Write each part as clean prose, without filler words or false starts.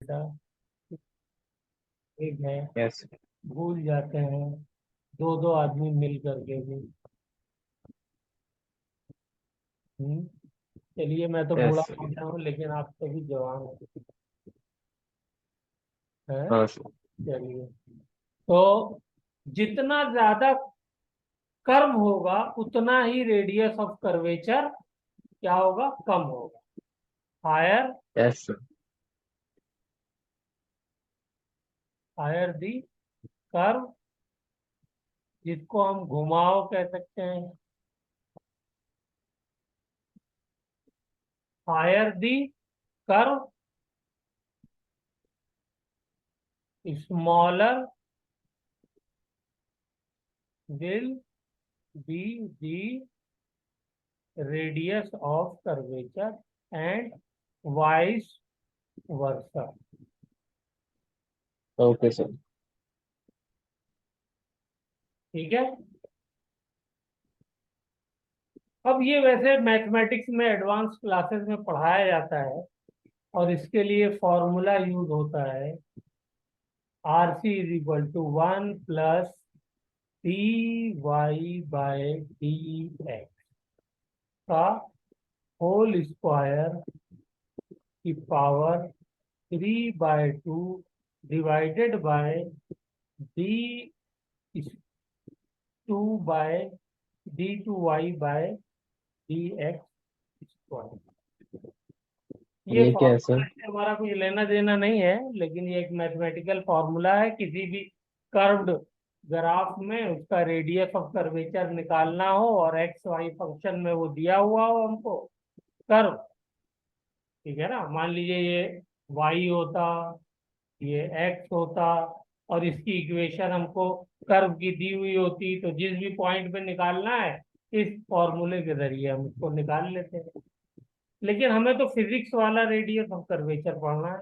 बेटा, ठीक है। यस। भूल जाते हैं दो दो आदमी मिल करके भी। हम्म। चलिए, मैं तो बूढ़ा यस। हो गया हूँ लेकिन आप तो भी जवान हैं। हाँ सर। चलिए, तो जितना ज्यादा कर्व होगा उतना ही रेडियस ऑफ कर्वेचर क्या होगा, कम होगा। Higher yes sir. Higher the curve, जिसको हम घुमाव कह सकते हैं, higher the curve smaller will be the radius of curvature and vice versa. Okay sir. ठीक है। अब ये वैसे मैथमेटिक्स में एडवांस क्लासेस में पढ़ाया जाता है और इसके लिए फॉर्मूला यूज होता है, R C is equal to 1 + dy/dx का होल स्क्वायर की power 3/2 divided by d 2/d2y/dx ये ये क्या है फॉर्मूला सर? से हमारा कुछ लेना देना नहीं है, लेकिन ये एक मैथमेटिकल फॉर्मूला है। किसी भी कर्व्ड ग्राफ में उसका रेडियस ऑफ कर्वेचर निकालना हो और एक्स वाई फंक्शन में वो दिया हुआ हो हमको कर्व, ठीक है ना। मान लीजिए ये वाई होता, ये एक्स होता, और इसकी इक्वेशन हमको कर्व की दी हुई होती, तो जिस भी पॉइंट पे निकालना है इस फॉर्मूले के जरिए हम उसको निकाल लेते हैं। लेकिन हमें तो फिजिक्स वाला रेडियस ऑफ कर्वेचर पढ़ना है।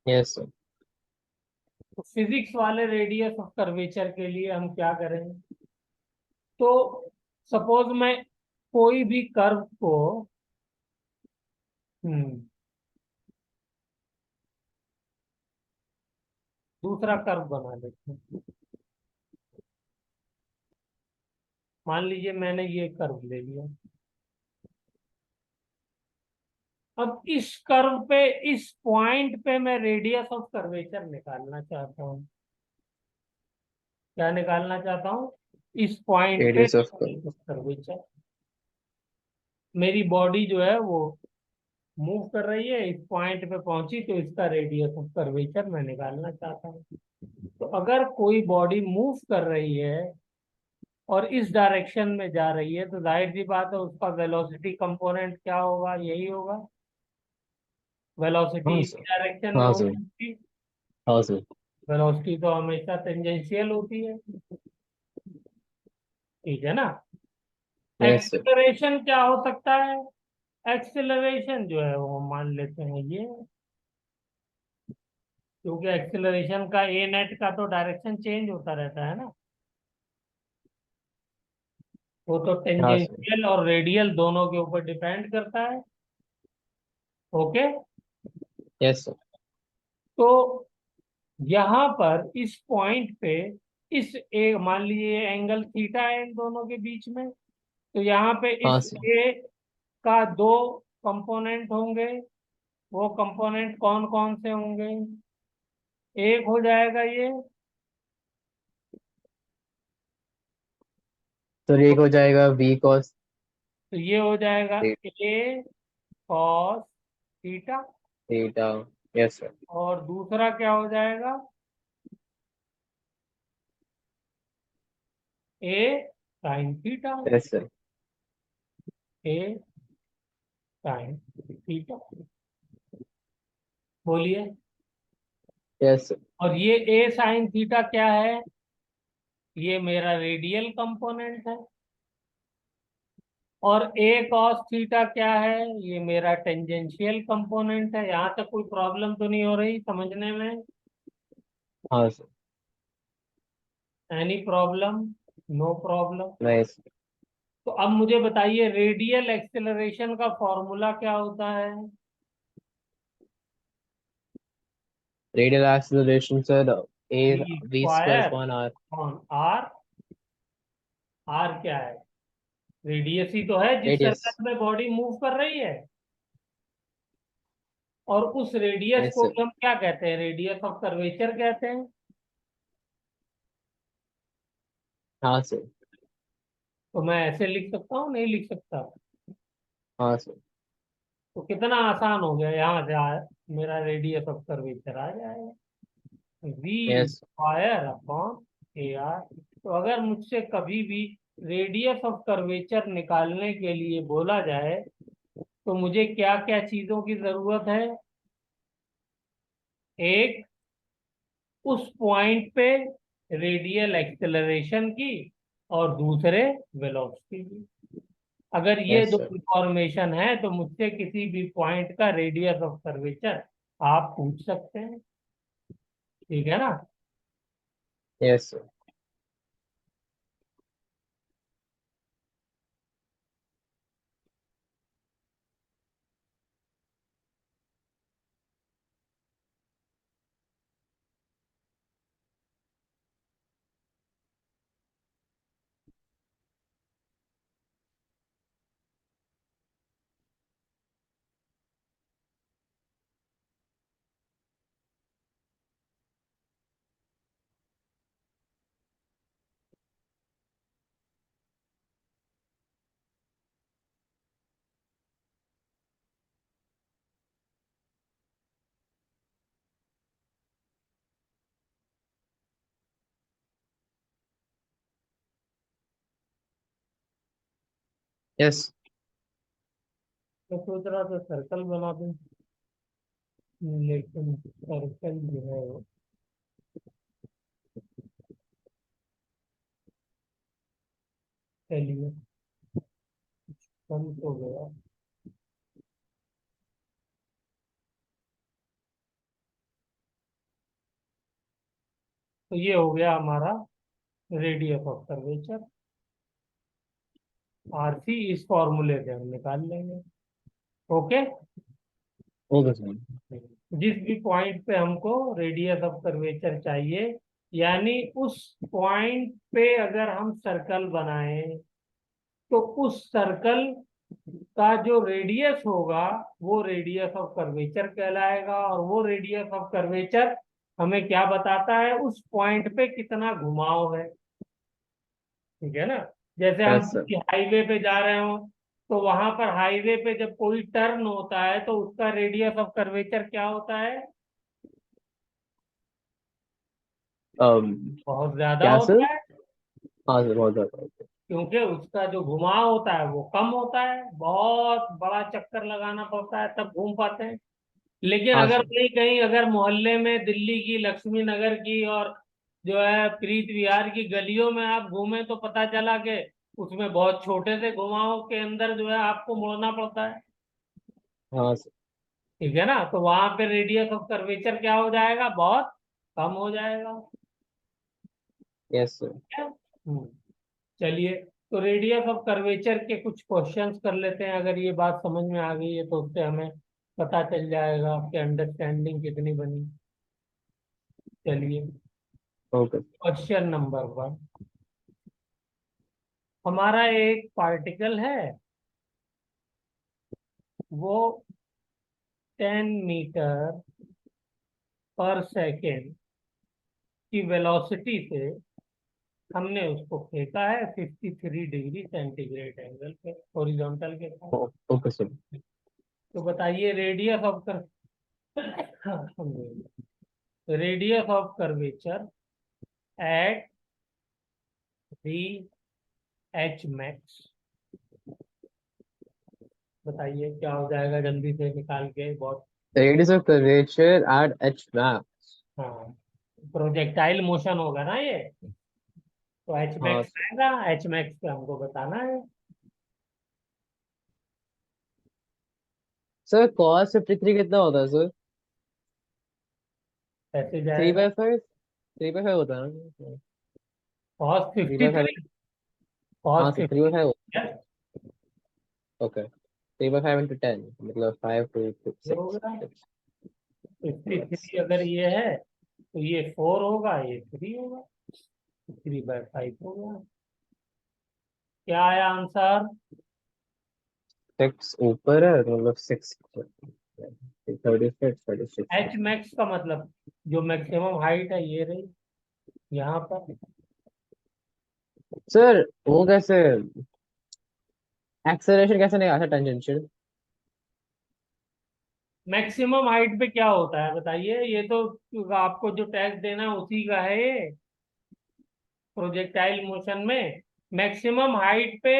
Yes sir. तो फिजिक्स वाले रेडियस ऑफ कर्वेचर के लिए हम क्या करें, तो सपोज मैं कोई भी कर्व को दूसरा कर्व बना लेते हैं। मान लीजिए मैंने ये कर्व ले लिया। अब इस कर्व पे, इस पॉइंट पे मैं रेडियस ऑफ कर्वेचर निकालना चाहता हूँ। क्या निकालना चाहता हूँ, इस पॉइंट पे radius of radius of curvature. मेरी बॉडी जो है वो मूव कर रही है, इस पॉइंट पे पहुंची तो इसका रेडियस ऑफ कर्वेचर मैं निकालना चाहता हूँ। तो अगर कोई बॉडी मूव कर रही है और इस डायरेक्शन में जा रही है, तो जाहिर सी बात है उसका वेलोसिटी कंपोनेंट क्या होगा, यही होगा। वेलोसिटी हाँ इसी सर। डायरेक्शन में हाँ सर। होगी। हाँ सर। वेलोसिटी तो हमेशा टेंजेंशियल होती है, ठीक है ना। Yes sir. एक्सेलरेशन क्या हो सकता है, एक्सेलरेशन जो है वो मान लेते हैं ये, क्योंकि एक्सेलरेशन का ए नेट का तो डायरेक्शन चेंज होता रहता है ना। वो तो हाँ सर। टेंजेंशियल और रेडियल दोनों के ऊपर डिपेंड करता है। ओके। Yes sir. तो यहाँ पर इस पॉइंट पे, इस ए मान लीजिए एंगल थीटा है इन दोनों के बीच में, तो यहाँ पे हाँ इस सर। ए का दो कंपोनेंट होंगे। वो कंपोनेंट कौन कौन से होंगे, एक हो जाएगा ये, तो एक हो जाएगा बी कॉस तो ये हो जाएगा A cos theta. Theta. Yes sir. और दूसरा क्या हो जाएगा, A sine theta. Yes sir. A sine theta, बोलिए। Yes sir. और ये ए साइन थीटा क्या है, ये मेरा रेडियल कंपोनेंट है। और ए कॉस थीटा क्या है, ये मेरा टेंजेंशियल कंपोनेंट है। यहाँ तक कोई प्रॉब्लम तो नहीं हो रही समझने में, हाँ sir. Any problem, no problem. Nice. तो अब मुझे बताइए रेडियल एक्सेलरेशन का फॉर्मूला क्या होता है। Radial acceleration, sir. A V v square square upon r. On R. R क्या है? रेडियस ही तो है जिस Radius. सर्कल में बॉडी मूव कर रही है। और उस रेडियस Yes, को sir. भी हम क्या कहते हैं? रेडियस ऑफ कर्वेचर कहते हैं। हाँ sir. तो मैं ऐसे लिख सकता हूँ, नहीं लिख सकता? हाँ sir. तो कितना आसान हो गया, यहाँ से मेरा रेडियस ऑफ कर्वेचर आ जाएगा, V Yes. Square upon A R. तो अगर मुझसे कभी भी रेडियस ऑफ कर्वेचर निकालने के लिए बोला जाए तो मुझे क्या क्या चीजों की जरूरत है? एक, उस पॉइंट पे रेडियल एक्सेलरेशन की, और दूसरे वेलोसिटी की। अगर ये Yes, दो sir. इंफॉर्मेशन है तो मुझसे किसी भी पॉइंट का रेडियस ऑफ कर्वेचर आप पूछ सकते हैं। ठीक है ना? Yes, sir. Yes. मैं सोच रहा था सर्कल बना दूं, लेकिन सर्कल जो है वो, चलिए, कम तो गया। तो ये हो गया हमारा रेडियस ऑफ कर्वेचर। आरसी इस फॉर्मूले से हम निकाल लेंगे। ओके। Okay, sir. जिस भी पॉइंट पे हमको रेडियस ऑफ कर्वेचर चाहिए, यानी उस पॉइंट पे अगर हम सर्कल बनाएं तो उस सर्कल का जो रेडियस होगा वो रेडियस ऑफ कर्वेचर कहलाएगा। और वो रेडियस ऑफ कर्वेचर हमें क्या बताता है? उस पॉइंट पे कितना घुमाव है। ठीक है ना? जैसे हम Yes, sir. किसी हाईवे पे जा रहे हो, तो वहां पर हाईवे पे जब कोई टर्न होता है तो उसका रेडियस ऑफ कर्वेचर क्या होता है? बहुत ज्यादा क्या sir? होता है, हाँ sir, बहुत ज़्यादा. क्योंकि उसका जो घुमाव होता है वो कम होता है। बहुत बड़ा चक्कर लगाना पड़ता है तब घूम पाते हैं। लेकिन हाँ अगर sir. कहीं कहीं अगर मोहल्ले में दिल्ली की, लक्ष्मी नगर की, और जो है प्रीत विहार की गलियों में आप घूमे तो पता चला कि उसमें बहुत छोटे से घुमाव के अंदर जो है आपको मुड़ना पड़ता है। हाँ sir. ठीक है ना? तो वहां पे रेडियस ऑफ कर्वेचर क्या हो जाएगा? बहुत कम हो जाएगा। Yes, sir. हम्म, चलिए, तो रेडियस ऑफ कर्वेचर के कुछ क्वेश्चंस कर लेते हैं। अगर ये बात समझ में आ गई है तो उससे हमें पता चल जाएगा कि अंडरस्टैंडिंग कितनी बनी। चलिए, Okay. Question number 1। हमारा एक पार्टिकल है, वो 10 मीटर पर सेकेंड की वेलोसिटी से हमने उसको फेंका है 53 डिग्री सेंटीग्रेड एंगल पे, हॉरिजॉन्टल के साथ। Okay, sir. तो बताइए radius of curvature at the H max. बताइए क्या हो जाएगा, जल्दी से निकाल के। बहुत, The radius of curvature at h max. हाँ, प्रोजेक्टाइल मोशन होगा ना ये, तो एच हाँ मैक्स sir. आएगा। एच मैक्स पे हमको बताना है। Sir, cos 53 कितना होता है sir? कैसे 3 by जाएगा? 5. 3 by 5 होता है ना? Cos three fifty by five three cos हाँ सर, 3/5. ओके. 3/5 into 10 मतलब 5 to ये हो 6. गया। 53 अगर ये है तो ये 4 होगा, ये 3 होगा, 3/5 होगा। क्या आया आंसर? 6 ऊपर है तो मतलब 6 36 36। एच मैक्स का मतलब जो मैक्सिमम हाइट है ये रही यहाँ पर। सर वो कैसे एक्सेलरेशन कैसे नहीं आता टेंजेंशियल? मैक्सिमम हाइट पे क्या होता है बताइए? ये तो आपको जो टैक्स देना है उसी का है ये, प्रोजेक्टाइल मोशन में मैक्सिमम हाइट पे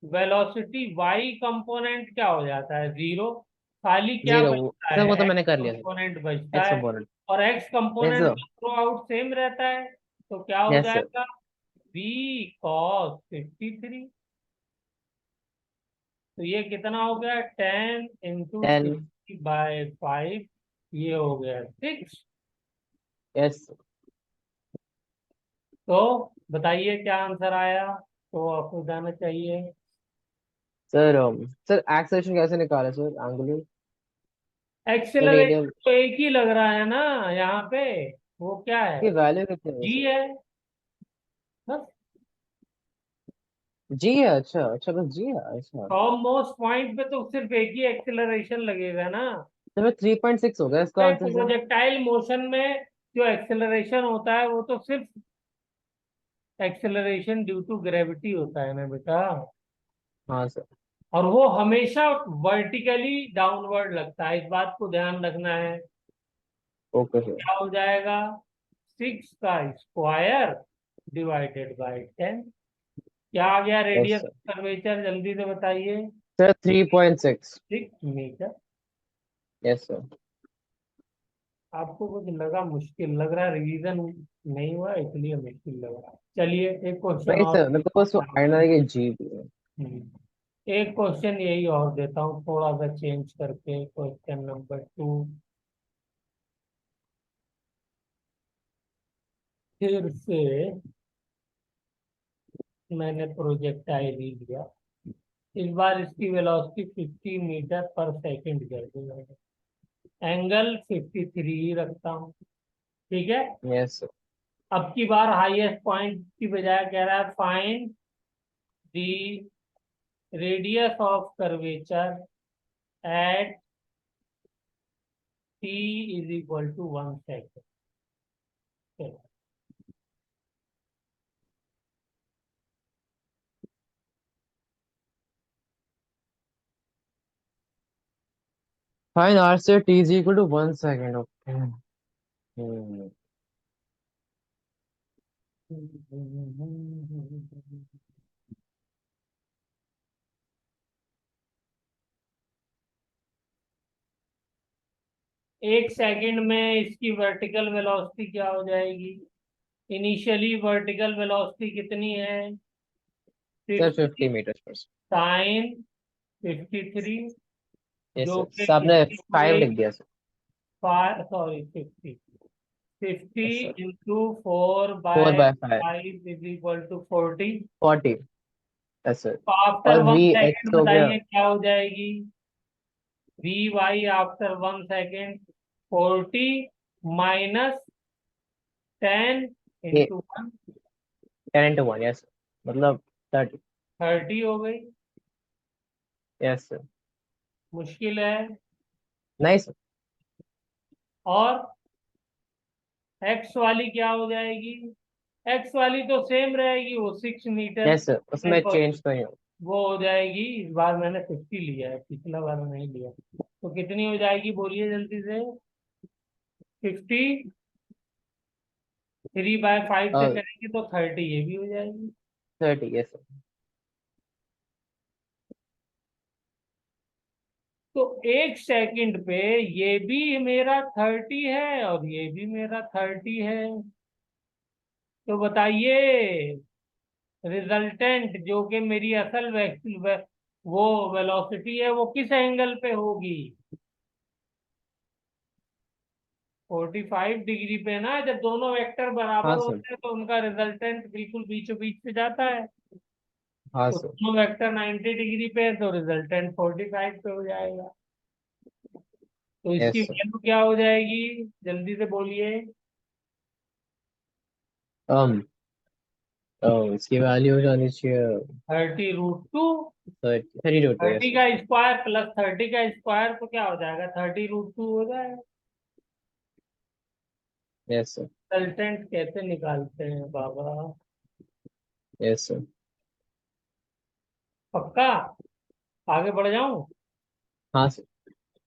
वेलोसिटी वाई कंपोनेंट क्या हो जाता है? जीरो। खाली क्या जीरो वो बचता सर, वो है? तो एक्स मैंने कर लिया सर। कंपोनेंट बचता एक्स है। कंपोनेंट। और X yes component sir. Throughout same रहता है, तो क्या हो यस सर। जाएगा? B cos 53। तो ये कितना हो गया? 10 × 10। 50/5। ये हो गया 6। यस तो बताइए क्या आंसर आया? तो आपको जाना चाहिए। सर। सर एक्सेलरेशन कैसे निकाले सर, एंगुलर एक्सेलरेशन रेडियल तो एक ही लग रहा है ना यहाँ पे। वो क्या है? की वैल्यू कितनी है जी सर? है बस। जी है, अच्छा अच्छा, बस जी है, अच्छा। टॉप मोस्ट पॉइंट पे तो सिर्फ एक ही एक्सेलरेशन लगेगा ना। तो 3.6 हो गया इसका आंसर सर। प्रोजेक्टाइल मोशन में जो एक्सेलरेशन होता है वो तो सिर्फ एक्सेलरेशन ड्यू टू ग्रेविटी होता है ना बेटा। हाँ सर। और वो हमेशा वर्टिकली डाउनवर्ड लगता है, इस बात को ध्यान रखना है। Okay sir. क्या हो जाएगा? 6 का स्क्वायर डिवाइडेड बाई 10। क्या आ गया यस रेडियस सर। कर्वेचर? जल्दी से बताइए। सर 3.6। 6 मीटर। Yes sir. आपको कुछ लगा मुश्किल लग रहा है, रिवीजन नहीं हुआ इसलिए मुश्किल लग रहा है। चलिए एक क्वेश्चन नहीं और। सर, मेरे को बस वो आईना है कि जी भी है। एक क्वेश्चन यही और देता हूँ थोड़ा सा चेंज करके, क्वेश्चन नंबर 2। फिर से मैंने प्रोजेक्टाइल ही लिया। इस बार इसकी वेलोसिटी 50 मीटर पर सेकंड कर दी मैंने। एंगल 53 ही रखता हूँ। ठीक है। Yes sir. अब की बार हाईएस्ट पॉइंट की बजाय कह रहा है find the radius of curvature at t = 1 second. Fine R से T is equal to 1 second. Okay. एक सेकंड में इसकी वर्टिकल वेलोसिटी क्या हो जाएगी? इनिशियली वर्टिकल वेलोसिटी कितनी है? सर 50 50 मीटर पर। साइन 53, यस जो सर, कि आपने किसी को 5 लिख एक दिया sir. Sorry 50, 50 yes sir. Into 4 4 by by 5। 40। 40। Yes sir. तो आफ्टर और वन वी एक्स सेकेंड हो गया। बताइए क्या हो जाएगी? Vy after 1 second 40 -10 × 1 10 into 1। Yes sir, मतलब 30। 30 हो गई। Yes sir. मुश्किल है। नहीं सर। और एक्स वाली क्या हो जाएगी? एक्स वाली तो सेम रहेगी, वो 6 मीटर। यस सर, उसमें तो चेंज तो नहीं हो। वो हो जाएगी, इस बार मैंने 50 लिया है, पिछला बार नहीं लिया। तो कितनी हो जाएगी बोलिए जल्दी से? 50 3/5 से करेंगे तो 30, ये भी हो जाएगी। 30। Yes sir. तो एक सेकंड पे ये भी मेरा 30 है और ये भी मेरा 30 है। तो बताइए रिजल्टेंट जो कि मेरी असल वो वेलोसिटी है वो किस एंगल पे होगी? 45 डिग्री पे ना। जब दोनों वेक्टर हाँ बराबर सर। होते हैं तो उनका रिजल्टेंट बिल्कुल बीचों बीच से जाता है। हाँ तो सर। दोनों वेक्टर 90 डिग्री पे है तो रिजल्टेंट 45 पे हो जाएगा। तो इसकी यस सर। वैल्यू क्या हो जाएगी, जल्दी से बोलिए। um इसकी वैल्यू हो जानी चाहिए 30√2। 32। Yes 30 sir. का स्क्वायर प्लस 30 का स्क्वायर तो क्या हो जाएगा, 30√2 हो जाएगा। Yes sir. रिजल्टेंट कैसे निकालते हैं बाबा। Yes sir. पक्का, आगे बढ़ जाऊं। हाँ सर।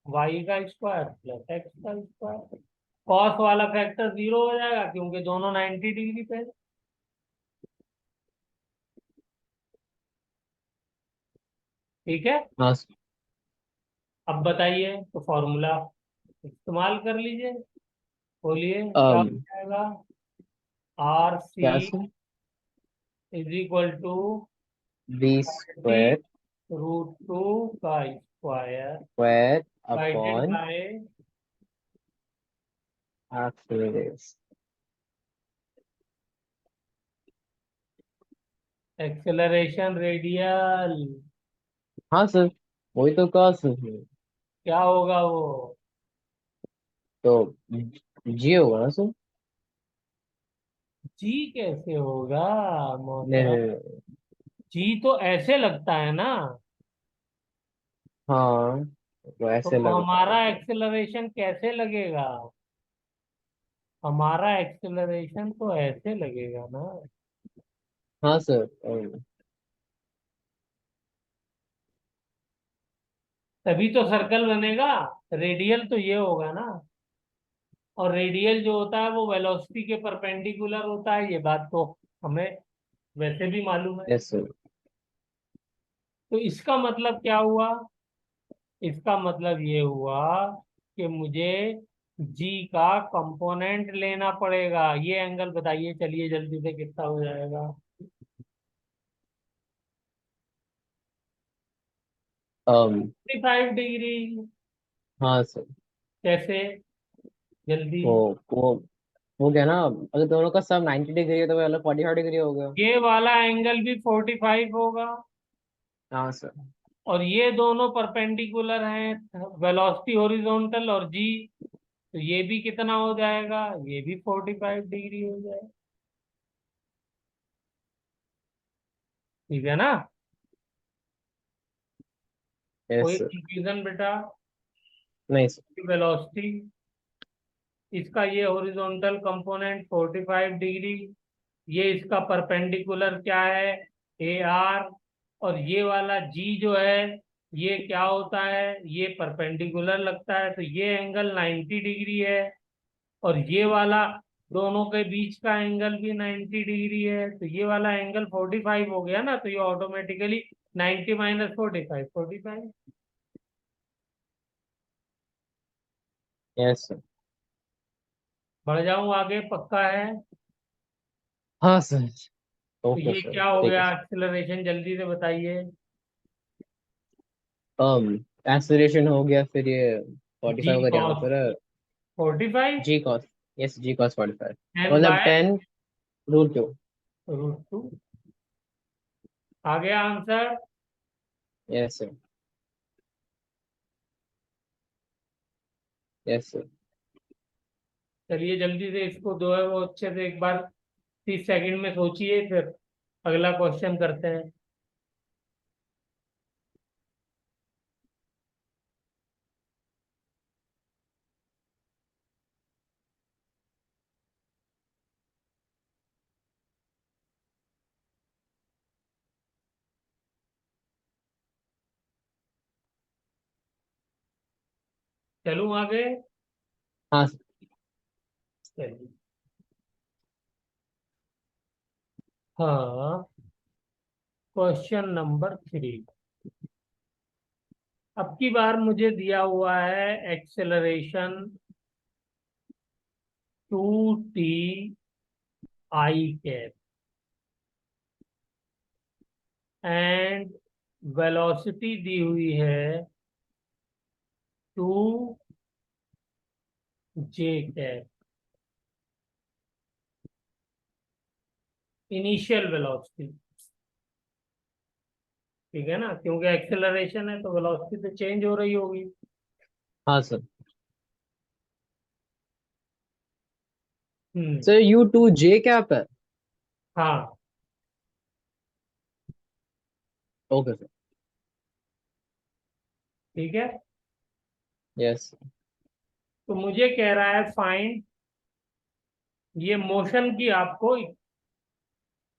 वाई का स्क्वायर प्लस एक्स का स्क्वायर, कॉस वाला फैक्टर 0 हो जाएगा क्योंकि दोनों 90 डिग्री पे है। ठीक है। हाँ सर। अब बताइए तो फॉर्मूला इस्तेमाल कर लीजिए, बोलिए क्या हो um जाएगा। आर सी क्या sir? Is equal to B 30 square root two का square square divided upon by acceleration. Acceleration radial. हाँ सर, वही तो कहा सर। क्या होगा वो। तो जी होगा ना सर? जी कैसे होगा मोहतरम। नहीं। जी तो ऐसे लगता है ना। हाँ, तो तो ऐसे लगता है हमारा सर। एक्सेलरेशन कैसे लगेगा, हमारा एक्सेलरेशन तो ऐसे लगेगा ना। हाँ सर। तभी तो सर्कल बनेगा। रेडियल तो ये होगा ना। और रेडियल जो होता है वो वेलोसिटी के परपेंडिकुलर होता है, ये बात तो हमें वैसे भी मालूम है। Yes sir. तो इसका मतलब क्या हुआ, इसका मतलब ये हुआ कि मुझे जी का कंपोनेंट लेना पड़ेगा। ये एंगल बताइए चलिए जल्दी से कितना हो जाएगा। um 45 degree. हाँ सर। कैसे, जल्दी। वो वो वो क्या ना, अगर दोनों का सब 90 डिग्री है तो वो अलग 45 डिग्री हो गया। ये वाला एंगल भी 45 होगा, हाँ सर। और ये दोनों परपेंडिकुलर हैं, वेलोसिटी हॉरिजॉन्टल और जी। तो ये भी कितना हो जाएगा, ये भी 45 डिग्री हो जाएगा। ठीक है ना। यस कोई सर। कंफ्यूजन बेटा। नहीं सर। वेलोसिटी, इसका ये हॉरिजॉन्टल कंपोनेंट 45 डिग्री, ये इसका परपेंडिकुलर क्या है, ए आर। और ये वाला जी जो है ये क्या होता है, ये परपेंडिकुलर लगता है, तो ये एंगल 90 डिग्री है। और ये वाला दोनों के बीच का एंगल भी 90 डिग्री है, तो ये वाला एंगल 45 हो गया ना, तो ये ऑटोमेटिकली 90 माइनस 45, 45। Yes sir. बढ़ जाऊं आगे, पक्का है। हाँ सर। तो ओके ये सर, क्या हो ठीक है गया सर। एक्सेलरेशन, जल्दी से बताइए। एक्सेलरेशन हो गया, फिर ये जी 45 का क्या कॉस आंसर है? 45 जी कॉस। यस, जी कॉस 45। एन मतलब बाय 10√2। √2। आ गया answer. Yes sir. Yes sir. चलिए जल्दी से इसको दो है वो अच्छे से एक बार 30 सेकंड में सोचिए, फिर अगला क्वेश्चन करते हैं। चलूं आगे। हाँ सर। चलिए। हाँ, क्वेश्चन नंबर 3। अब की बार मुझे दिया हुआ है acceleration 2t I cap and velocity दी हुई है 2 जे कैप। इनिशियल वेलोसिटी, ठीक है ना, क्योंकि एक्सेलरेशन है तो वेलोसिटी तो चेंज हो रही होगी। हाँ सर। सर U2J कैप है। हाँ ओके सर। ठीक है। यस। तो मुझे कह रहा है फाइंड, ये मोशन की आपको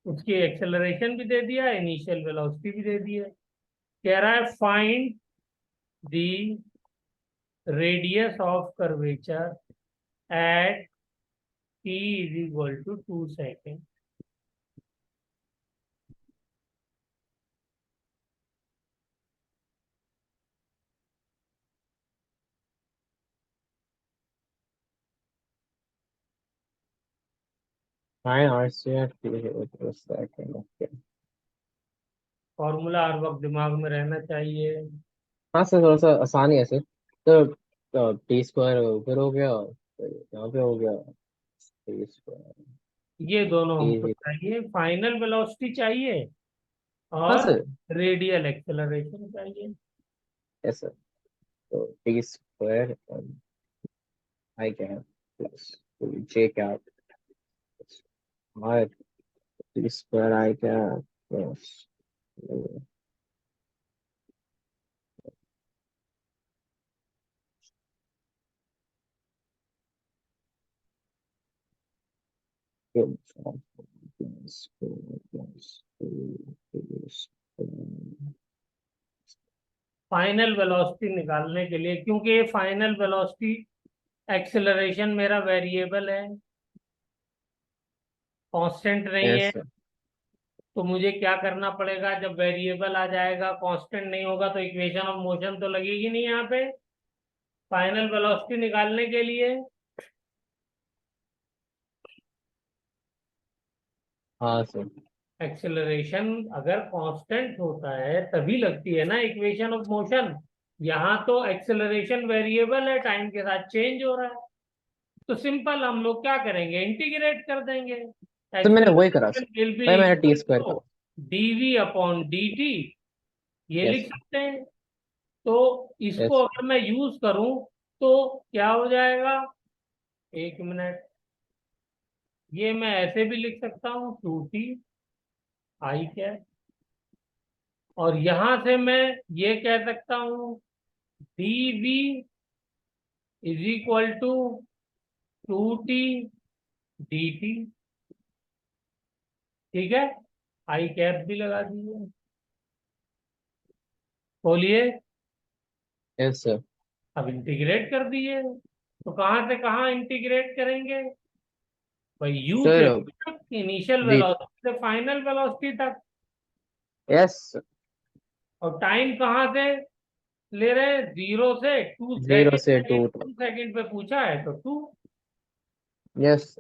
उसकी एक्सेलरेशन भी दे दिया, इनिशियल वेलोसिटी भी दे दी है। कह रहा है find the radius of curvature at t is equal to 2 second. Fine RCF per second। Okay. Formula हर वक्त दिमाग में रहना चाहिए। हाँ सर, थोड़ा सा आसान ही है सर। तो T² ऊपर हो गया, फिर यहाँ पे हो गया T²। ये दोनों हमको T। चाहिए, फाइनल वेलोसिटी चाहिए हाँ और सर। रेडियल एक्सेलरेशन चाहिए। Yes sir. तो T² I cap plus J cap और T² I cap plus final velocity निकालने के लिए, क्योंकि ये फाइनल वेलोसिटी एक्सेलरेशन मेरा वेरिएबल है, कांस्टेंट नहीं है। Yes sir. तो मुझे क्या करना पड़ेगा, जब वेरिएबल आ जाएगा कांस्टेंट नहीं होगा तो इक्वेशन ऑफ मोशन तो लगेगी नहीं यहाँ पे। फाइनल वेलोसिटी निकालने के लिए हाँ सर। एक्सेलरेशन अगर कांस्टेंट होता है तभी लगती है ना इक्वेशन ऑफ मोशन। यहाँ तो एक्सेलरेशन वेरिएबल है, टाइम के साथ चेंज हो रहा है। तो सिंपल हम लोग क्या करेंगे, इंटीग्रेट कर देंगे। तो मैंने वही करा एक्सेलरेशन सर। विल बी भाई मैंने इक्वल T² टू करा। डीवी अपॉन dt, ये यस लिख सर। सकते हैं। तो इसको यस। अगर मैं यूज करूं तो क्या हो जाएगा, एक मिनट, ये मैं ऐसे भी लिख सकता हूँ 2t आई कैप, और यहां से मैं ये कह सकता हूँ dv is equal to 2t dt। ठीक है, आई कैप भी लगा दीजिए। बोलिए। Yes sir. अब इंटीग्रेट कर दिए, तो कहां से कहां इंटीग्रेट करेंगे भाई, यू से सर V तक, इनिशियल जी। वेलोसिटी से फाइनल वेलोसिटी तक। यस। और टाइम कहाँ से ले रहे हैं, 0 से सेकेंड, 2 तक। 2 सेकेंड पे पूछा है तो 2। यस।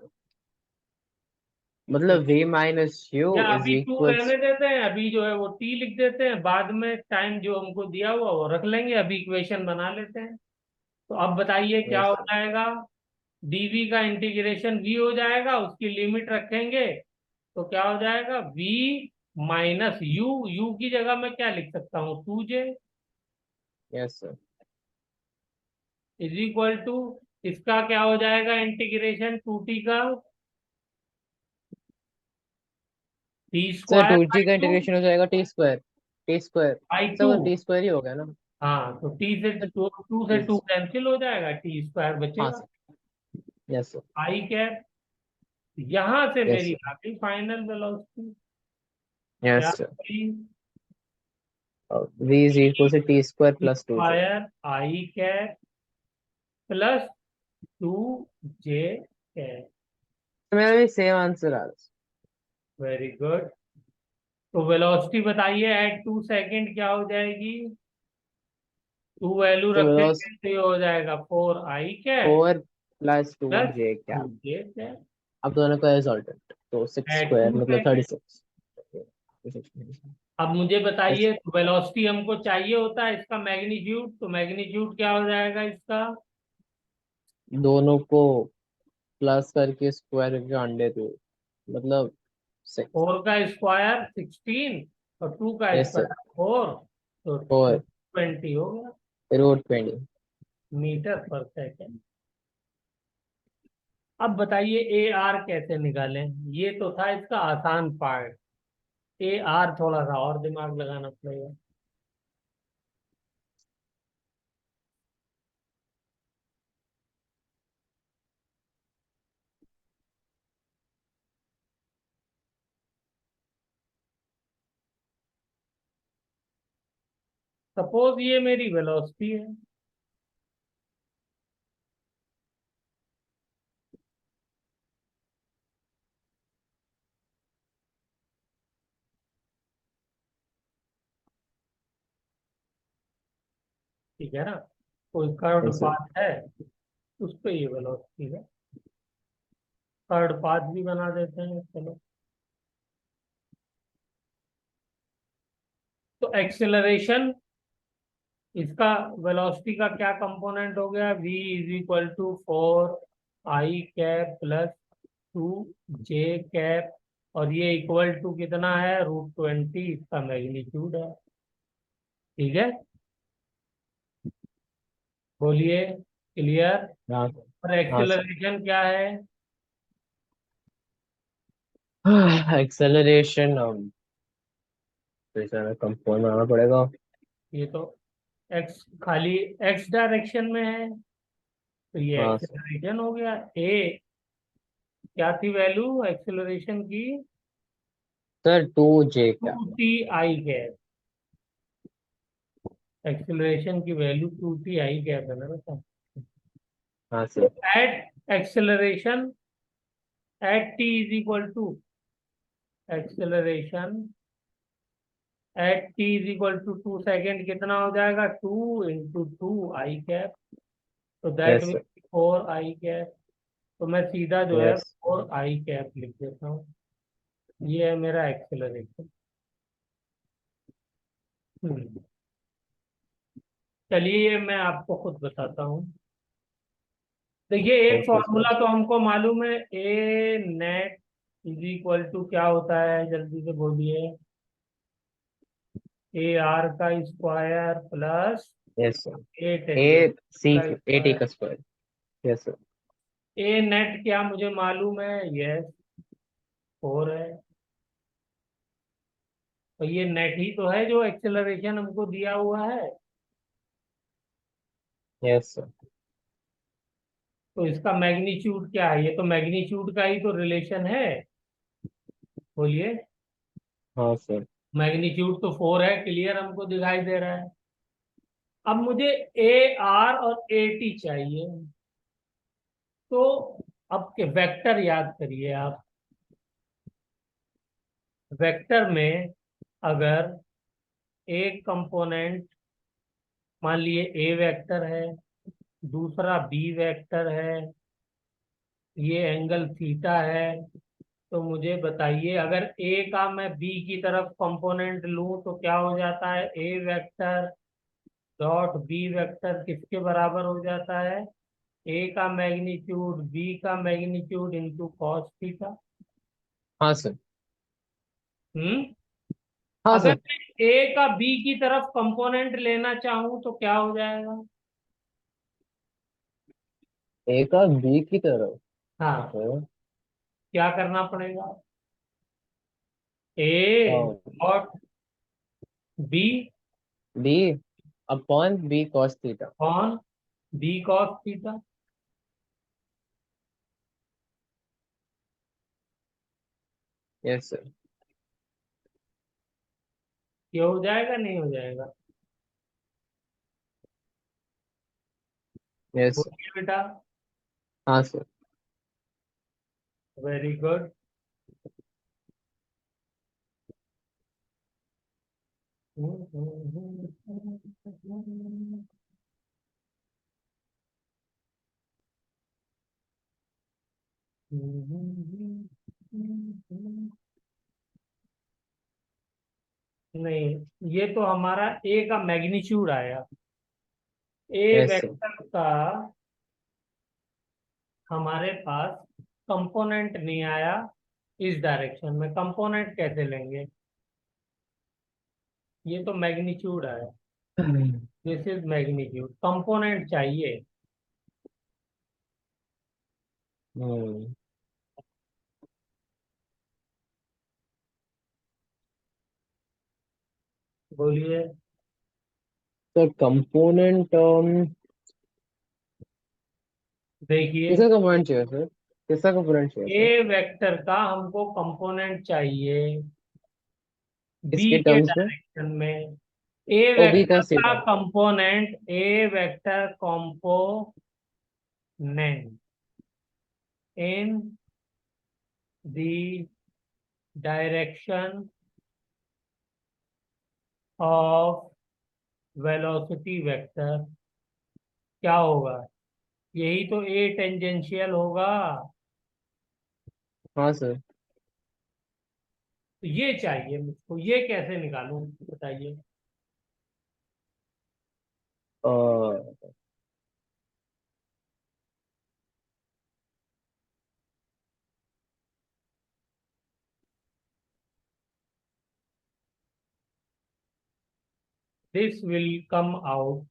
मतलब V माइनस U या इज अभी 2 इक्वल्स। रहने देते हैं, अभी जो है वो t लिख देते हैं, बाद में टाइम जो हमको दिया हुआ वो रख लेंगे, अभी इक्वेशन बना लेते हैं। तो अब बताइए क्या यस हो सर। जाएगा, dv का इंटीग्रेशन v हो जाएगा, उसकी लिमिट रखेंगे तो क्या हो जाएगा, v माइनस u की जगह मैं क्या लिख सकता हूँ, 2j yes sir. Is equal to, इसका क्या हो जाएगा इंटीग्रेशन 2t का, T sir square 2G by का टू इंटीग्रेशन हो जाएगा T²। बाई सब टू। T² ही हो गया ना। हाँ तो टी से सर टू से टू T। कैंसिल हो जाएगा, टी स्क्वायर हाँ बचेगा। Sir. Yes sir. I cap, यहां से यस मेरी सर। आ गई फाइनल वेलोसिटी। क्या यस सर। होगी, V इज इक्वल से T² T plus 2J। Square I cap plus 2j cap. मेरा भी सेम आंसर आ रहा है। Very good. तो वेलोसिटी बताइए एट 2 सेकेंड क्या हो जाएगी, 2 वैल्यू तो रखेंगे तो ये हो जाएगा 4 I cap 4 plus two plus J two cap. J cap अब दोनों का रिजल्टेंट तो सिक्स एट स्क्वायर टू मतलब सेकेंड। 36। अब मुझे इस बताइए, वेलोसिटी हमको चाहिए होता है इसका मैग्नीट्यूड, तो मैग्नीट्यूड क्या हो जाएगा इसका, दोनों को प्लस करके स्क्वायर करके अंडे दो मतलब 6। 4 का स्क्वायर 16 और 2 का यस सर। स्क्वायर 4, तो 4 20 हो गया रूट 20। मीटर पर सेकेंड। अब बताइए ए आर कैसे निकालें। ये तो था इसका आसान पार्ट। ए आर थोड़ा सा और दिमाग लगाना पड़ेगा। सपोज ये मेरी वेलोसिटी है। ठीक है ना। कोई कर्व्ड यस सर। पाथ है, उस पे ये वेलोसिटी है। कर्व्ड पाथ भी बना देते हैं, चलो। तो एक्सेलरेशन, इसका वेलोसिटी का क्या कंपोनेंट हो गया, v is equal to 4 i cap plus 2 j cap. और ये इक्वल टू कितना है, √20, इसका मैग्नीट्यूड है। ठीक है, बोलिए, क्लियर। हाँ और हाँ सर। एक्सेलरेशन क्या है? एक्सेलरेशन फिर से हमें कंपाउंड बनाना पड़ेगा। ये तो एक्स खाली एक्स डायरेक्शन में है, तो ये हाँ सर। एक्सेलरेशन हो गया। ए क्या थी वैल्यू एक्सेलरेशन की? सर 2 j टू क्या। T I cap. एक्सेलरेशन की वैल्यू 2 टी आई कैप है ना बेटा। हाँ तो sir. At acceleration at T is equal to acceleration at T is equal to 2 second, कितना हो जाएगा, 2 × 2 i कैप। तो that yes mean sir. 4 i cap. तो मैं सीधा जो है यस। 4 i कैप लिख देता हूँ। ये है मेरा एक्सेलरेशन। चलिए ये मैं आपको खुद बताता हूँ। देखिए एक ओके सर। फॉर्मूला तो हमको मालूम है, A net is equal to क्या होता है, जल्दी से बोलिए। ए आर का square plus yes sir. A A tangent C का ए टी स्क्वायर। का square. Yes sir. A net क्या मुझे मालूम है, यस 4 है। तो ये नेट ही तो है जो एक्सेलरेशन हमको दिया हुआ है। Yes sir. तो इसका मैग्नीट्यूड क्या है, ये तो मैग्नीट्यूड का ही तो रिलेशन है। बोलिए। हाँ सर। मैग्नीट्यूड तो 4 है, क्लियर हमको दिखाई दे रहा है। अब मुझे ए आर और ए टी चाहिए। तो अब के वेक्टर याद करिए आप। वेक्टर में अगर एक कंपोनेंट, मान लिए ए वेक्टर है, दूसरा बी वेक्टर है, ये एंगल थीटा है। तो मुझे बताइए, अगर ए का मैं बी की तरफ कंपोनेंट लूं तो क्या हो जाता है, ए वेक्टर डॉट बी वेक्टर किसके बराबर हो जाता है, ए का मैग्नीट्यूड बी का मैग्नीट्यूड इंटू कॉस थीटा। हाँ सर। हम्म। हाँ अगर सर। मैं ए का बी की तरफ कंपोनेंट लेना चाहूं तो क्या हो जाएगा? ए का बी की तरफ। हाँ, तो क्या करना पड़ेगा, A dot B B upon B cos theta. On B cos theta. Yes sir. ये हो जाएगा नहीं हो जाएगा? Yes sir. बोलिए बेटा। हाँ सर। Very good. नहीं, ये तो हमारा ए का मैग्नीट्यूड आया। ए यस सर। वेक्टर का हमारे पास कंपोनेंट नहीं आया। इस डायरेक्शन में कंपोनेंट कैसे लेंगे, ये तो मैग्नीट्यूड आया। दिस इज मैग्नीट्यूड, कंपोनेंट चाहिए। हम्म। बोलिए। तो कंपोनेंट देखिए, किसका कंपोनेंट चाहिए सर? किसका कंपोनेंट चाहिए ए सर? वेक्टर का हमको कंपोनेंट चाहिए बी इसके के टर्म्स में। डायरेक्शन में। ए ओ बी वेक्टर का का theta. Component, A vector component in the direction of velocity vector क्या होगा? यही तो ए टेंजेंशियल होगा। हाँ सर। तो ये चाहिए मुझको, ये कैसे निकालूं बताइए। This will come out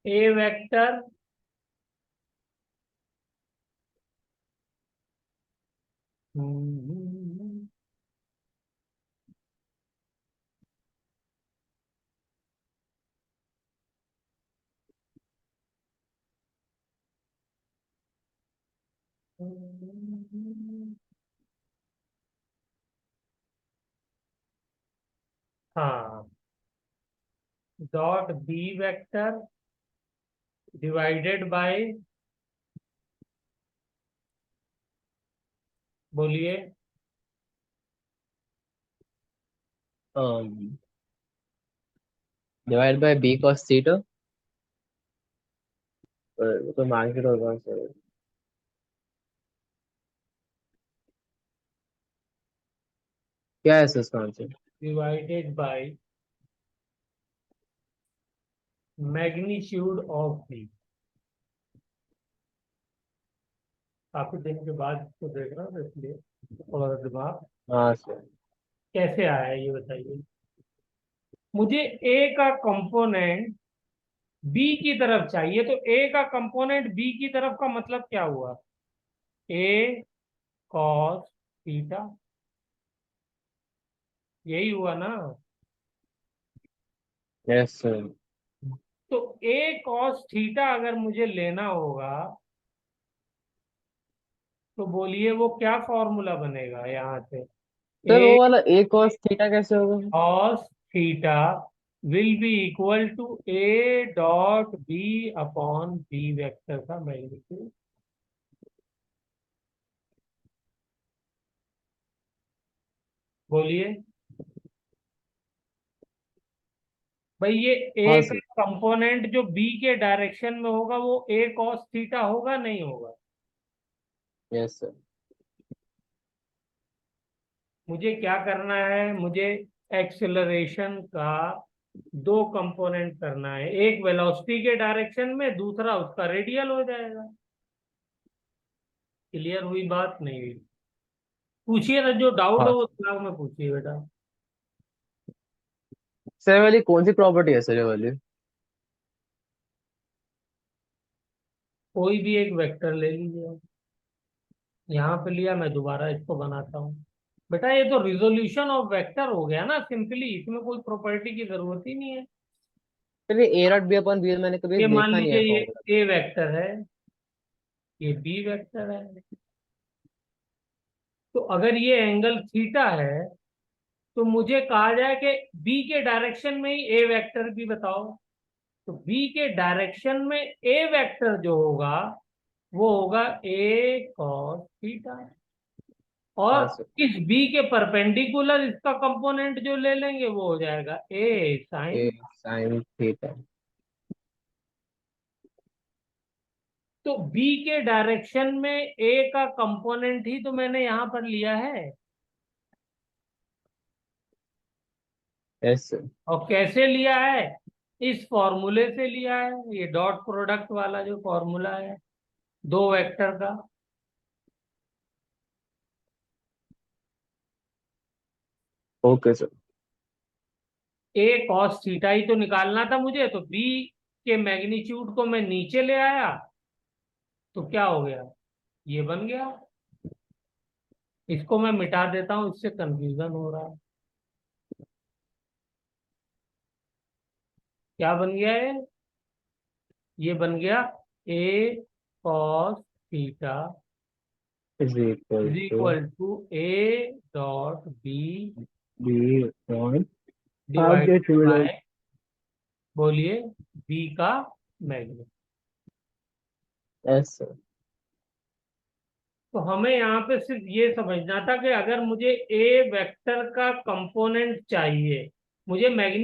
A vector हाँ, dot B vector divided by, बोलिए। Divide by B cos theta. तो मार्केट होगा सर। क्या है सर इसका answer? Divided by magnitude of B. काफी दिन के बाद इसको देख रहा हूँ, इसलिए थोड़ा सा दिमाग हाँ सर। कैसे आया है ये बताइए। मुझे ए का कंपोनेंट बी की तरफ चाहिए, तो ए का कंपोनेंट बी की तरफ का मतलब क्या हुआ? ए कॉस थीटा, यही हुआ ना। Yes sir. तो ए कॉस थीटा अगर मुझे लेना होगा, तो बोलिए वो क्या फॉर्मूला बनेगा यहाँ से? सर ए वो वाला ए कॉस थीटा कैसे होगा? cos theta will be equal to A dot B upon B vector का मैग्नीट्यूड। बोलिए भाई, ये हाँ ए का सर। कंपोनेंट जो बी के डायरेक्शन में होगा वो ए कॉस थीटा होगा नहीं होगा? Yes sir. मुझे क्या करना है? मुझे एक्सेलरेशन का दो कंपोनेंट करना है, एक वेलोसिटी के डायरेक्शन में, दूसरा उसका रेडियल हो जाएगा। क्लियर हुई बात नहीं हुई? पूछिए ना, जो डाउट हाँ हो सर। वो दिमाग में पूछिए बेटा। सर ये वाली कौन सी प्रॉपर्टी है सर ये वाली? कोई भी एक वेक्टर ले लीजिए। यहाँ पे लिया, मैं दोबारा इसको बनाता हूँ। बेटा ये तो रिजोल्यूशन ऑफ वेक्टर हो गया ना सिंपली, इसमें कोई प्रॉपर्टी की जरूरत ही नहीं है। सर ये A dot B upon B मैंने कभी ये मान देखा नहीं है लीजिए ये फॉर्मूला। ए वेक्टर है, ये बी वेक्टर है। तो अगर ये एंगल थीटा है, तो मुझे कहा जाए कि बी के डायरेक्शन में ही ए वेक्टर भी बताओ। तो बी के डायरेक्शन में ए वेक्टर जो होगा वो होगा ए कॉस थीटा। और हाँ सर। इस बी के परपेंडिकुलर इसका कंपोनेंट जो ले लेंगे वो हो जाएगा ए ए साइन। Sine theta. तो बी के डायरेक्शन में ए का कंपोनेंट ही तो मैंने यहां पर लिया है। Yes sir. और कैसे लिया है? इस फॉर्मूले से लिया है, ये डॉट प्रोडक्ट वाला जो फॉर्मूला है दो वेक्टर का। Okay sir. A cos theta ही तो निकालना था मुझे, तो बी के मैग्नीट्यूड को मैं नीचे ले आया तो क्या हो गया, ये बन गया। इसको मैं मिटा देता हूं, इससे कंफ्यूजन हो रहा है। क्या बन गया ये बन गया A cos theta is equal is to equal to A dot B B upon half divided get rid by, of बोलिए, बी का मैग्नीट्यूड। एस। तो हमें यहाँ पे सिर्फ ये समझना था कि अगर मुझे ए वेक्टर का कंपोनेंट चाहिए, मुझे मैग्नीट्यूड